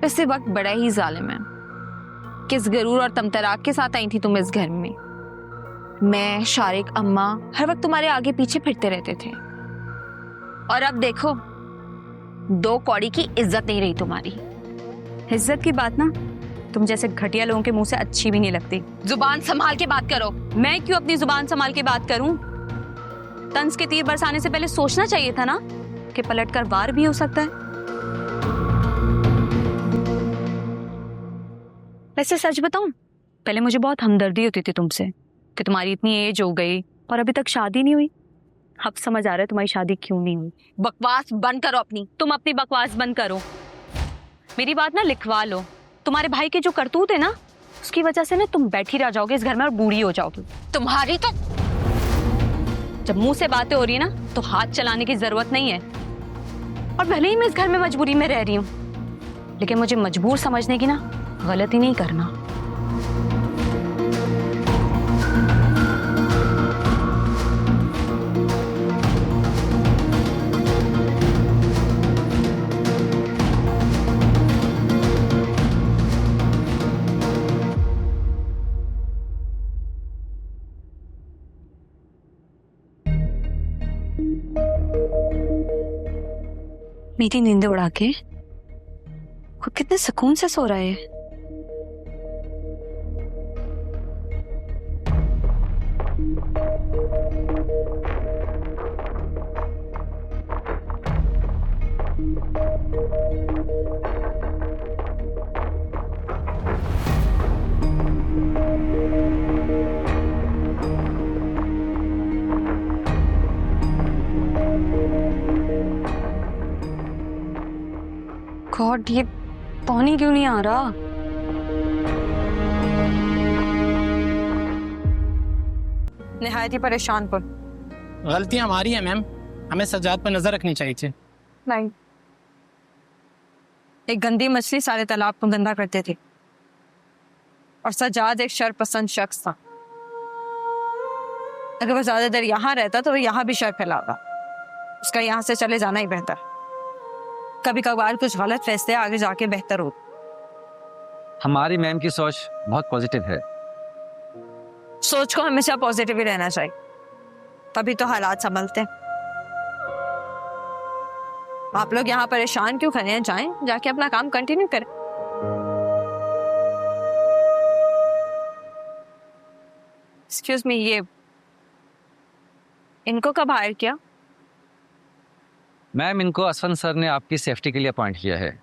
वैसे वक्त बड़ा ही जालिम है। किस गरूर और तमतराक के साथ आई थी तुम इस घर में। मैं, शारिक, अम्मा हर वक्त तुम्हारे आगे पीछे फिरते रहते थे, और अब देखो 2 कौड़ी की इज्जत नहीं रही तुम्हारी। इज्जत की बात ना तुम जैसे घटिया लोगों के मुंह से अच्छी भी नहीं लगती। जुबान संभाल के बात करो। मैं क्यों अपनी जुबान संभाल के बात करूं? तंज के तीर बरसाने से पहले सोचना चाहिए था ना कि पलटकर वार भी हो सकता है। वैसे सच बताऊं, पहले मुझे बहुत हमदर्दी होती थी तुमसे कि तुम्हारी इतनी एज हो गई और अभी तक शादी नहीं हुई। अब समझ आ रहा है तुम्हारी शादी क्यों नहीं हुई। बकवास बंद करो अपनी। तुम अपनी बकवास बंद करो, मेरी बात ना लिखवा लो। तुम्हारे भाई के जो करतूत है ना, उसकी वजह से ना तुम बैठी रह जाओगे इस घर में और बूढ़ी हो जाओगी। तुम्हारी तो जब मुंह से बातें हो रही है ना तो हाथ चलाने की जरूरत नहीं है। और भले ही मैं इस घर में मजबूरी में रह रही हूँ, लेकिन मुझे मजबूर समझने की ना गलती नहीं करना। मेरी नींद उड़ा के वो कितने सुकून से सो रहा है। गॉड, ये पानी क्यों नहीं आ रहा? निहायत ही परेशान पर। गलतियां हमारी हैं मैम, हमें सजाद पर नजर रखनी चाहिए थी। नहीं, एक गंदी मछली सारे तालाब को गंदा करते थे, और सजाद एक शरपसंद शख्स था। अगर वो ज्यादा देर यहाँ रहता तो वो यहाँ भी शर फैलाता। उसका यहाँ से चले जाना ही बेहतर। कभी कभार कुछ गलत फैसले आगे जाके बेहतर हो। हमारी मैम की सोच बहुत पॉजिटिव है। सोच को हमेशा पॉजिटिव ही रहना चाहिए, तभी तो हालात संभलते हैं। आप लोग यहाँ परेशान क्यों खड़े हैं? जाएं, जाके अपना काम कंटिन्यू करें। एक्सक्यूज मी, ये इनको कब हायर किया? मैम, इनको असफन सर ने आपकी सेफ्टी के लिए अपॉइंट किया है।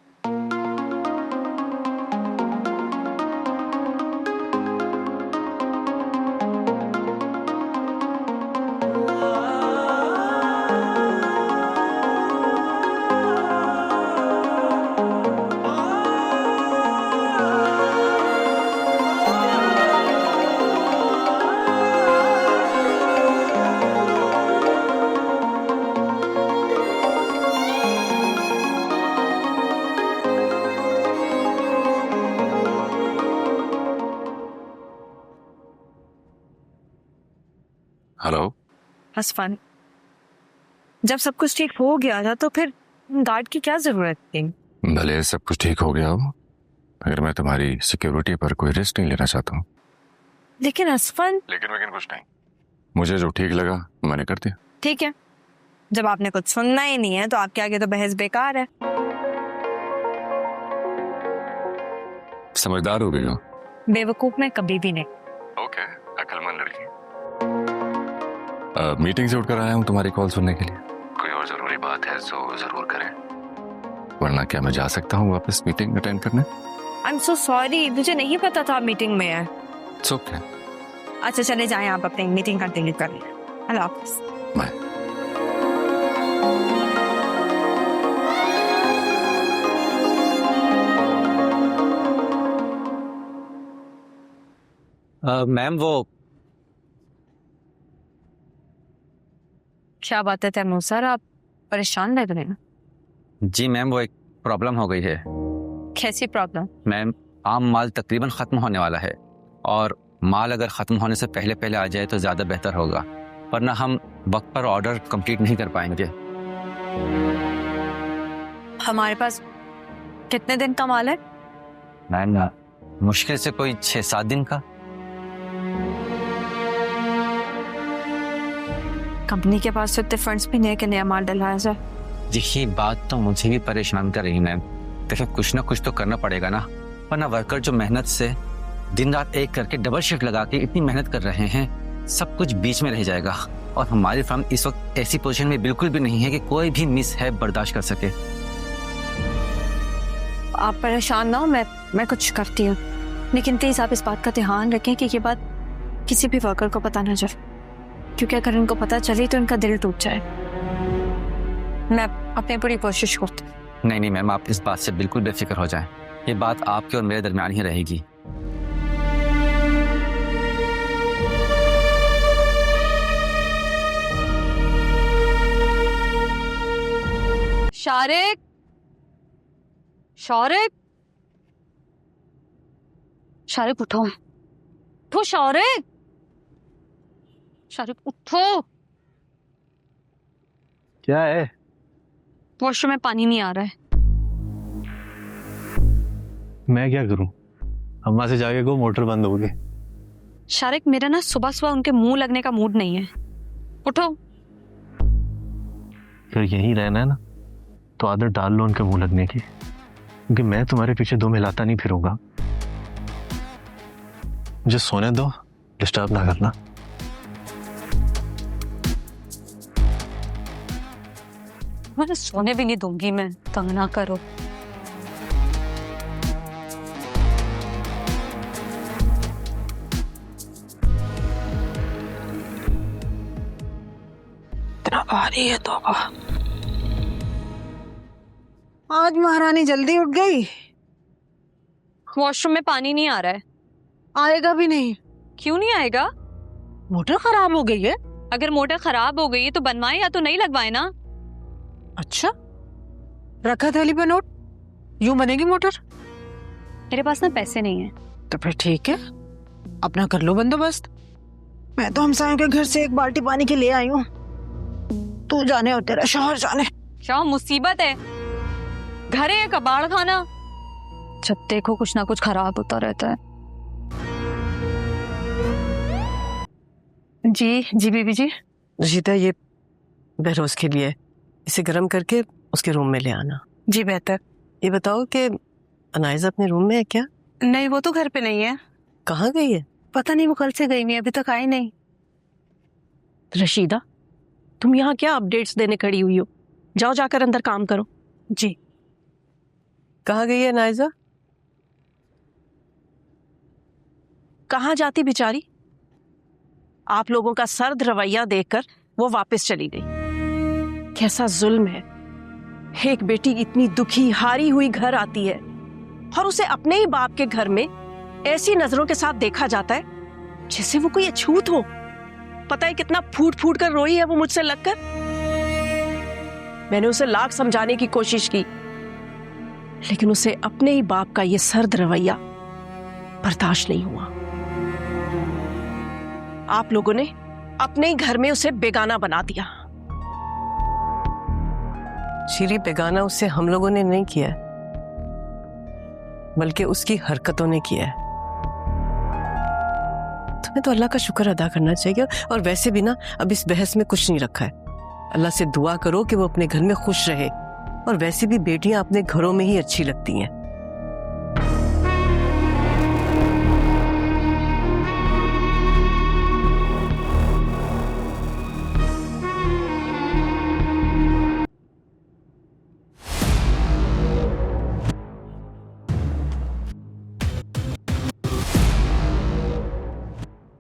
हेलो असफन, जब सब कुछ ठीक हो गया था तो फिर गार्ड की क्या जरूरत थी? भले सब कुछ ठीक हो गया हो, मगर मैं तुम्हारी सिक्योरिटी पर कोई रिस्क नहीं लेना चाहता हूँ। लेकिन असफन। लेकिन कुछ नहीं, मुझे जो ठीक लगा मैंने कर दिया। ठीक है, जब आपने कुछ सुनना ही नहीं है तो आपके आगे तो बहस बेकार है। समझदार हो गई हो। बेवकूफ में कभी भी नहीं। ओके, अक्लमंद लड़की। मीटिंग से उठकर आया हूँ तुम्हारी कॉल सुनने के लिए। कोई और जरूरी बात है तो जरूर करें, वरना क्या मैं जा सकता हूँ वापस मीटिंग अटेंड करने? आई एम सो सॉरी, मुझे नहीं पता था आप मीटिंग में है। It's okay. अच्छा चले जाएं, आप अपनी मीटिंग कंटिन्यू करें। अल्लाह हाफिज। बाय। मैम, वो क्या बात है तैमूर सर, आप परेशान लग रहे हैं। जी मैम, वो एक प्रॉब्लम हो गई है। कैसी प्रॉब्लम? मैम, आम माल तकरीबन ख़त्म होने वाला है, और माल अगर ख़त्म होने से पहले पहले आ जाए तो ज़्यादा बेहतर होगा, वरना हम वक्त पर ऑर्डर कंप्लीट नहीं कर पाएंगे। हमारे पास कितने दिन का माल है? मैम मुश्किल से कोई 6-7 दिन का। कंपनी के पास तो इतने फंड्स भी नहीं है कि नया माल डलवाया जाए। यही बात तो मुझे भी परेशान कर रही मैम। देखो कुछ ना कुछ तो करना पड़ेगा ना, वरना वर्कर जो मेहनत से दिन रात एक करके डबल शिफ्ट लगा के इतनी मेहनत कर रहे हैं, सब कुछ बीच में रह जाएगा। और हमारी फर्म इस वक्त ऐसी पोजीशन में बिल्कुल भी नहीं है कि कोई भी मिस है बर्दाश्त कर सके। आप परेशान ना हो, मैं कुछ करती हूँ, लेकिन प्लीज आप इस बात का ध्यान रखें कि ये बात किसी भी वर्कर को पता ना चले, क्योंकि अगर उनको पता चले तो उनका दिल टूट जाए। मैं अपनी पूरी कोशिश करती हूँ। नहीं मैम, आप इस बात से बिल्कुल बेफिक्र हो जाएं। ये बात आपके और मेरे दरमियान ही रहेगी। शारिक, शारिक, शारिक उठो, उठो शारिक, शारिक उठो। क्या है? वॉशरूम में पानी नहीं आ रहा है। मैं क्या करूं? अम्मा से जाके को मोटर बंद हो गई। शारिक मेरा ना सुबह सुबह उनके मुंह लगने का मूड नहीं है। उठो। फिर यहीं रहना है ना तो आदत डाल लो उनके मुंह लगने की, क्योंकि मैं तुम्हारे पीछे दो मिलाता नहीं फिरूंगा। मुझे सोने दो, डिस्टर्ब ना करना। मैं सोने भी नहीं दूंगी, मैं तंग ना करो। इतना भारी है तो आज महारानी जल्दी उठ गई। वॉशरूम में पानी नहीं आ रहा है। आएगा भी नहीं। क्यों नहीं आएगा? मोटर खराब हो गई है। अगर मोटर खराब हो गई है तो बनवाए या तो नहीं लगवाए ना। अच्छा, रखा थैली पे नोट, यूं बनेगी मोटर? मेरे पास ना पैसे नहीं है। तो फिर ठीक है, अपना कर लो बंदोबस्त। मैं तो हमसायों के घर से एक बाल्टी पानी के लिए आई हूँ। तू जाने और तेरा शौहर जाने। क्या मुसीबत है? घर है कबाड़ खाना? जब देखो कुछ ना कुछ खराब होता रहता है। जी बीबी जी। रशीदा, ये बहरोज के लिए, इसे गर्म करके उसके रूम में ले आना। जी बेहतर। ये बताओ कि अनाइजा अपने रूम में है क्या? नहीं, वो तो घर पे नहीं है। कहाँ गई है? पता नहीं, वो कल से गई नहीं, अभी तक आई नहीं। रशीदा, तुम यहाँ क्या अपडेट्स देने खड़ी हुई हो? जाओ जाकर अंदर काम करो। जी। कहाँ गई है अनाइजा? कहाँ जाती बेचारी? आप लोगों का सर्द रवैया देखकर वो वापस चली गई। कैसा जुल्म है। एक बेटी इतनी दुखी हारी हुई घर आती है और उसे अपने ही बाप के घर में ऐसी नजरों के साथ देखा जाता है जैसे वो कोई अछूत हो। पता है कितना फूट फूट कर रोई है वो मुझसे लगकर। मैंने उसे लाख समझाने की कोशिश की, लेकिन उसे अपने ही बाप का ये सर्द रवैया बर्दाश्त नहीं हुआ। आप लोगों ने अपने ही घर में उसे बेगाना बना दिया। श्री, बेगाना उससे हम लोगों ने नहीं किया है, बल्कि उसकी हरकतों ने किया है। तुम्हें तो अल्लाह का शुक्र अदा करना चाहिए। और वैसे भी ना अब इस बहस में कुछ नहीं रखा है। अल्लाह से दुआ करो कि वो अपने घर में खुश रहे। और वैसे भी बेटियां अपने घरों में ही अच्छी लगती हैं।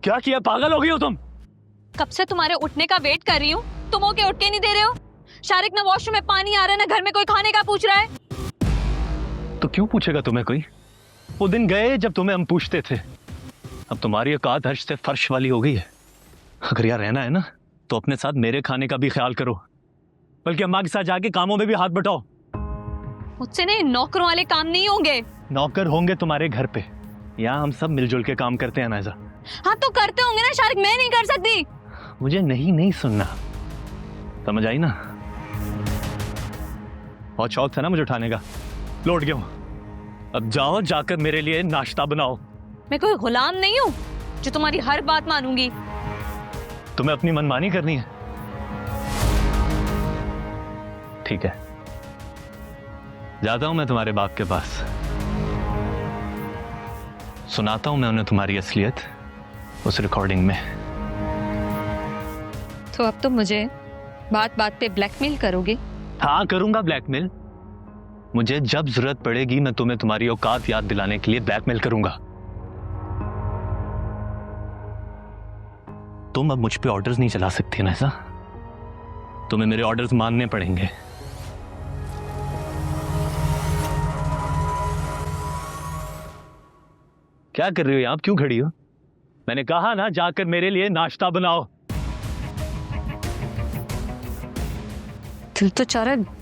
क्या किया? पागल हो गई हो तुम? कब से तुम्हारे उठने का वेट कर रही हूँ, तुम होके उठ के नहीं दे रहे हो। शारिक, ना वॉशरूम में पानी आ रहा है, ना घर में कोई खाने का पूछ रहा है। तो क्यों पूछेगा तुम्हें कोई? वो दिन गए जब तुम्हें हम पूछते थे। अब तुम्हारी औकात हर्ष से फर्श वाली हो गई है। अगर यहाँ रहना है ना तो अपने साथ मेरे खाने का भी ख्याल करो, बल्कि अम्मा के साथ जाके कामों में भी हाथ बटाओ। मुझसे नहीं, नौकरों वाले काम नहीं होंगे। नौकर होंगे तुम्हारे घर पे। यहाँ हम सब मिलजुल के काम करते हैं नाइजा। हाँ तो करते होंगे ना शारिक, मैं नहीं कर सकती। मुझे नहीं सुनना, समझ आई ना? बहुत शौक था ना मुझे उठाने का, लौट गया हूं। अब जाओ, जाकर मेरे लिए नाश्ता बनाओ। मैं कोई गुलाम नहीं हूँ जो तुम्हारी हर बात मानूंगी। तुम्हें अपनी मनमानी करनी है? ठीक है, जाता हूं मैं तुम्हारे बाप के पास, सुनाता हूं मैं उन्हें तुम्हारी असलियत उस रिकॉर्डिंग में। तो अब तो मुझे बात बात पे ब्लैकमेल करोगे? हाँ, करूंगा ब्लैकमेल। मुझे जब जरूरत पड़ेगी मैं तुम्हें तुम्हारी औकात याद दिलाने के लिए ब्लैकमेल करूंगा। तुम अब मुझ पे ऑर्डर्स नहीं चला सकती ना, ऐसा? तुम्हें मेरे ऑर्डर्स मानने पड़ेंगे। क्या कर रही हो यहां? क्यों खड़ी हो? मैंने कहा ना, जाकर मेरे लिए नाश्ता बनाओ। दिल तो चाह रहा है